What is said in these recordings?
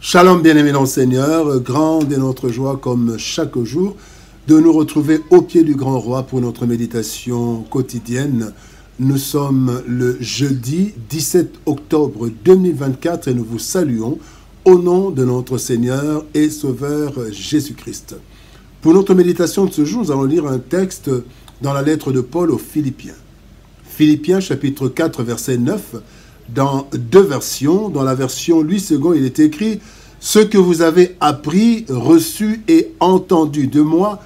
Shalom bien-aimés dans le Seigneur, grande est notre joie comme chaque jour de nous retrouver au pied du grand roi pour notre méditation quotidienne. Nous sommes le jeudi 17 octobre 2024 et nous vous saluons au nom de notre Seigneur et Sauveur Jésus-Christ. Pour notre méditation de ce jour, nous allons lire un texte dans la lettre de Paul aux Philippiens. Philippiens chapitre 4 verset 9, dans deux versions. Dans la version Louis II, il est écrit « Ce que vous avez appris, reçu et entendu de moi,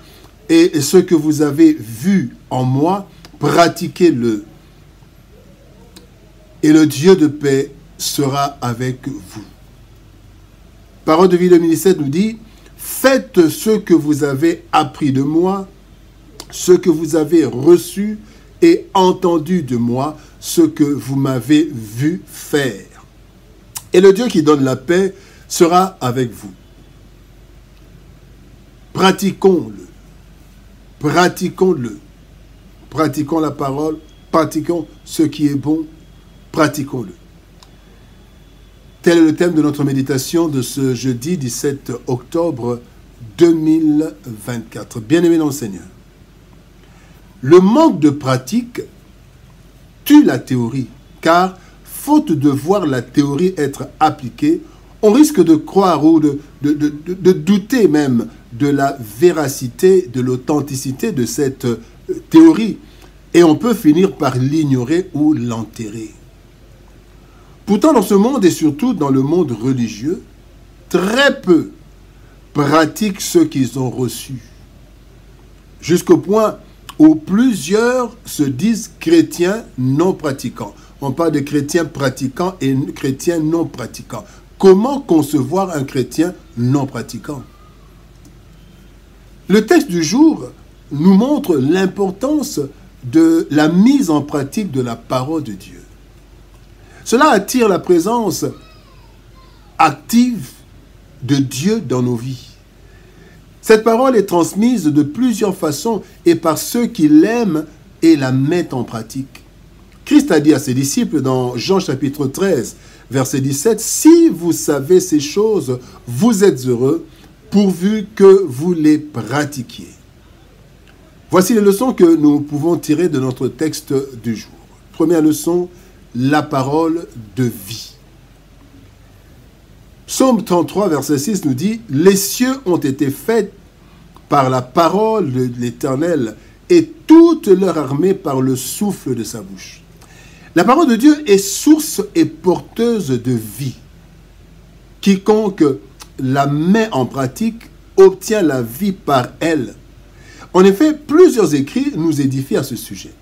et ce que vous avez vu en moi, pratiquez-le. Et le Dieu de paix sera avec vous. » Parole de vie 2017 nous dit « Faites ce que vous avez appris de moi, ce que vous avez reçu et entendu de moi, ce que vous m'avez vu faire. Et le Dieu qui donne la paix sera avec vous. » Pratiquons-le. Pratiquons-le. Pratiquons la parole, pratiquons ce qui est bon, pratiquons-le. Tel est le thème de notre méditation de ce jeudi 17 octobre 2024. Bien-aimés dans le Seigneur, le manque de pratique tue la théorie, car faute de voir la théorie être appliquée, on risque de croire ou de douter même de la véracité, de l'authenticité de cette théorie, et on peut finir par l'ignorer ou l'enterrer. Pourtant, dans ce monde et surtout dans le monde religieux, très peu pratiquent ce qu'ils ont reçu, jusqu'au point où plusieurs se disent chrétiens non pratiquants. On parle de chrétiens pratiquants et chrétiens non pratiquants. Comment concevoir un chrétien non pratiquant? Le texte du jour nous montre l'importance de la mise en pratique de la parole de Dieu. Cela attire la présence active de Dieu dans nos vies. Cette parole est transmise de plusieurs façons et par ceux qui l'aiment et la mettent en pratique. Christ a dit à ses disciples dans Jean chapitre 13, verset 17, « Si vous savez ces choses, vous êtes heureux, pourvu que vous les pratiquiez. » Voici les leçons que nous pouvons tirer de notre texte du jour. Première leçon, la parole de vie. Psaume 33, verset 6 nous dit « Les cieux ont été faits par la parole de l'Éternel et toute leur armée par le souffle de sa bouche. » La parole de Dieu est source et porteuse de vie. Quiconque la met en pratique obtient la vie par elle. En effet, plusieurs écrits nous édifient à ce sujet.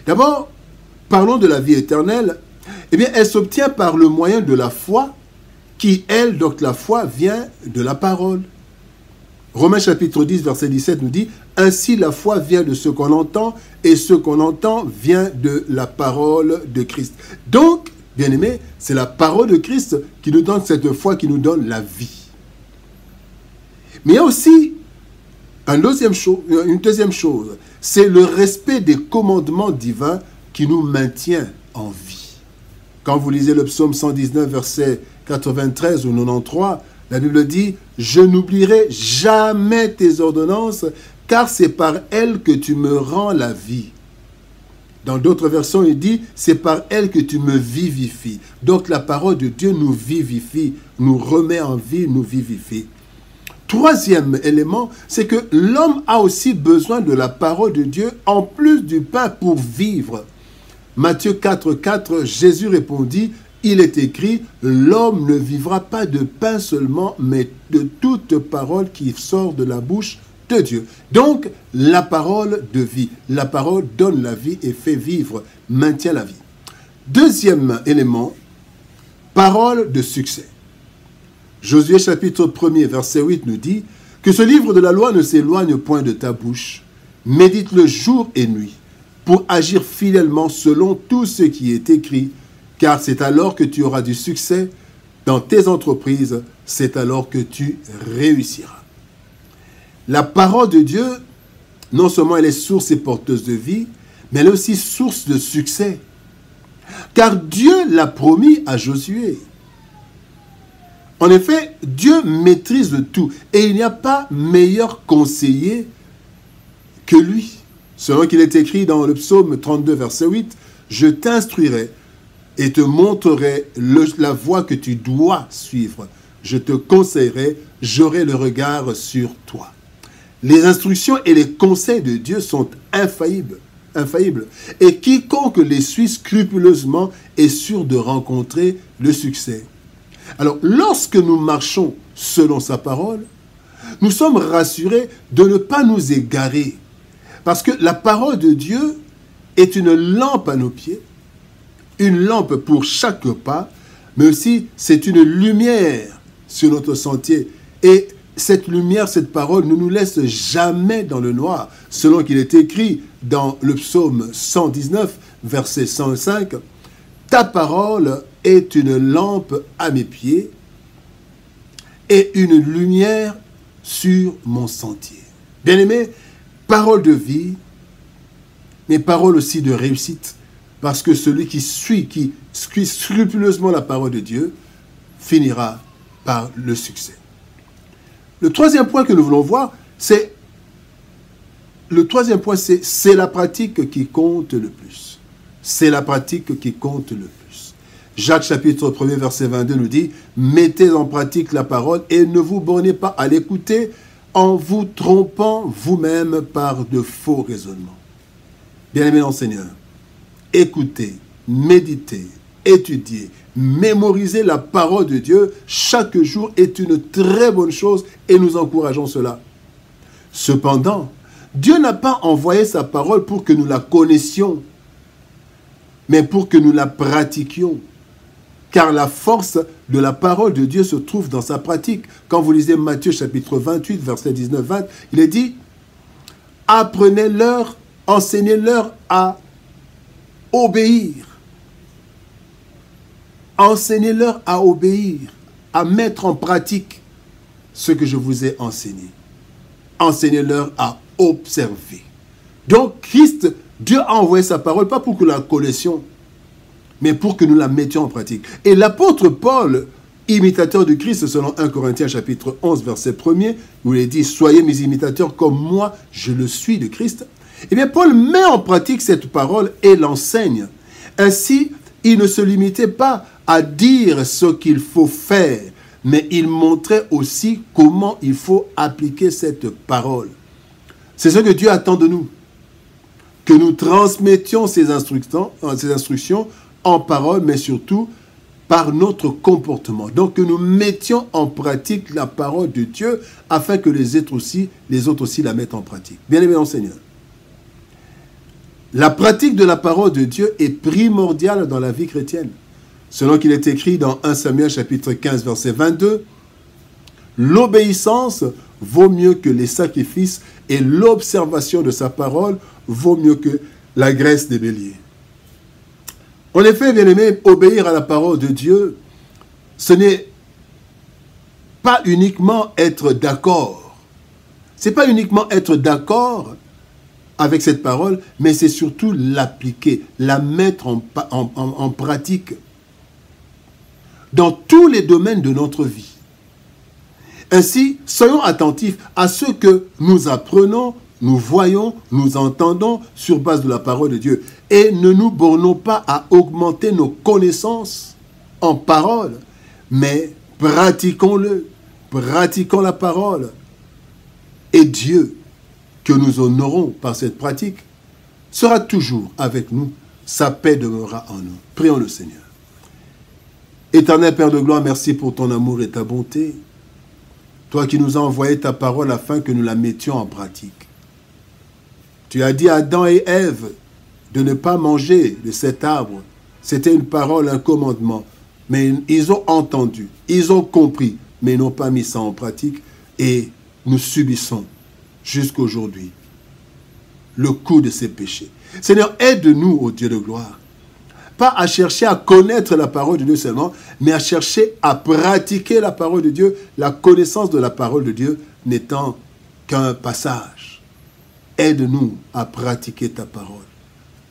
D'abord, parlons de la vie éternelle. Eh bien, elle s'obtient par le moyen de la foi, qui, elle, donc la foi, vient de la parole. Romains chapitre 10, verset 17 nous dit « Ainsi la foi vient de ce qu'on entend, et ce qu'on entend vient de la parole de Christ. » Donc, bien-aimés, c'est la parole de Christ qui nous donne cette foi, qui nous donne la vie. Mais il y a aussi une deuxième chose, c'est le respect des commandements divins qui nous maintient en vie. Quand vous lisez le psaume 119, verset 93 ou 93, la Bible dit « Je n'oublierai jamais tes ordonnances, car c'est par elles que tu me rends la vie. » Dans d'autres versions, il dit « C'est par elles que tu me vivifies. » Donc la parole de Dieu nous vivifie, nous remet en vie, nous vivifie. Troisième élément, c'est que l'homme a aussi besoin de la parole de Dieu en plus du pain pour vivre. Matthieu 4, 4, Jésus répondit « Il est écrit, l'homme ne vivra pas de pain seulement, mais de toute parole qui sort de la bouche de Dieu. » Donc, la parole de vie. La parole donne la vie et fait vivre, maintient la vie. Deuxième élément, parole de succès. Josué chapitre 1er, verset 8 nous dit « Que ce livre de la loi ne s'éloigne point de ta bouche, médite-le jour et nuit, pour agir fidèlement selon tout ce qui est écrit, car c'est alors que tu auras du succès dans tes entreprises, c'est alors que tu réussiras. » La parole de Dieu, non seulement elle est source et porteuse de vie, mais elle est aussi source de succès. Car Dieu l'a promis à Josué. En effet, Dieu maîtrise tout et il n'y a pas meilleur conseiller que lui. Selon qu'il est écrit dans le psaume 32, verset 8, « Je t'instruirai et te montrerai la voie que tu dois suivre. Je te conseillerai, j'aurai le regard sur toi. » Les instructions et les conseils de Dieu sont infaillibles. Et quiconque les suit scrupuleusement est sûr de rencontrer le succès. Alors, lorsque nous marchons selon sa parole, nous sommes rassurés de ne pas nous égarer. Parce que la parole de Dieu est une lampe à nos pieds, une lampe pour chaque pas, mais aussi c'est une lumière sur notre sentier. Et cette lumière, cette parole ne nous laisse jamais dans le noir, selon qu'il est écrit dans le psaume 119, verset 105, « Ta parole est une lampe à mes pieds et une lumière sur mon sentier. » Bien-aimés, parole de vie, mais parole aussi de réussite, parce que celui qui suit scrupuleusement la parole de Dieu finira par le succès. Le troisième point que nous voulons voir, c'est la pratique qui compte le plus. C'est la pratique qui compte le plus. Jacques chapitre 1er verset 22 nous dit « Mettez en pratique la parole et ne vous bornez pas à l'écouter en vous trompant vous-même par de faux raisonnements. » Bien-aimés dans le Seigneur, écoutez, méditez, étudiez, mémoriser la parole de Dieu chaque jour est une très bonne chose et nous encourageons cela. Cependant, Dieu n'a pas envoyé sa parole pour que nous la connaissions, mais pour que nous la pratiquions. Car la force de la parole de Dieu se trouve dans sa pratique. Quand vous lisez Matthieu chapitre 28, verset 19-20, il est dit « Apprenez-leur, enseignez-leur à obéir. » Enseignez-leur à obéir, à mettre en pratique ce que je vous ai enseigné. Enseignez-leur à observer. Donc, Christ, Dieu a envoyé sa parole, pas pour que nous la connaissions, mais pour que nous la mettions en pratique. Et l'apôtre Paul, imitateur de Christ, selon 1 Corinthiens chapitre 11, verset 1er, où il est dit « Soyez mes imitateurs comme moi, je le suis de Christ ». Eh bien, Paul met en pratique cette parole et l'enseigne. Ainsi, il ne se limitait pas à dire ce qu'il faut faire, mais il montrait aussi comment il faut appliquer cette parole. C'est ce que Dieu attend de nous, que nous transmettions ces instructions en parole, mais surtout par notre comportement. Donc que nous mettions en pratique la parole de Dieu afin que les autres aussi la mettent en pratique. Bien-aimés dans le Seigneur, la pratique de la parole de Dieu est primordiale dans la vie chrétienne. Selon qu'il est écrit dans 1 Samuel chapitre 15 verset 22, « L'obéissance vaut mieux que les sacrifices et l'observation de sa parole vaut mieux que la graisse des béliers. » En effet, bien-aimés, obéir à la parole de Dieu, ce n'est pas uniquement être d'accord. Ce n'est pas uniquement être d'accord avec cette parole, mais c'est surtout l'appliquer, la mettre en pratique dans tous les domaines de notre vie. Ainsi, soyons attentifs à ce que nous apprenons, nous voyons, nous entendons sur base de la parole de Dieu. Et ne nous bornons pas à augmenter nos connaissances en parole, mais pratiquons-le, pratiquons la parole. Et Dieu, que nous honorons par cette pratique, sera toujours avec nous. Sa paix demeurera en nous. Prions le Seigneur. Éternel Père de gloire, merci pour ton amour et ta bonté. Toi qui nous as envoyé ta parole afin que nous la mettions en pratique. Tu as dit à Adam et Ève de ne pas manger de cet arbre. C'était une parole, un commandement. Mais ils ont entendu, ils ont compris, mais ils n'ont pas mis ça en pratique. Et nous subissons jusqu'à aujourd'hui le coup de ces péchés. Seigneur, aide-nous, ô Dieu de gloire. Pas à chercher à connaître la parole de Dieu seulement, mais à chercher à pratiquer la parole de Dieu, la connaissance de la parole de Dieu n'étant qu'un passage. Aide-nous à pratiquer ta parole.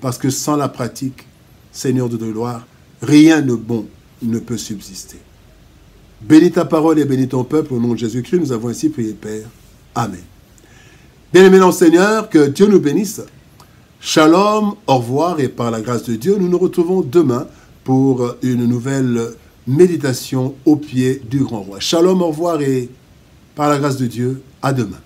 Parce que sans la pratique, Seigneur de gloire, rien de bon ne peut subsister. Bénis ta parole et bénis ton peuple. Au nom de Jésus-Christ, nous avons ainsi prié, Père. Amen. Bien-aimés dans le Seigneur, que Dieu nous bénisse. Shalom, au revoir, et par la grâce de Dieu, nous nous retrouvons demain pour une nouvelle méditation au pied du grand roi. Shalom, au revoir, et par la grâce de Dieu, à demain.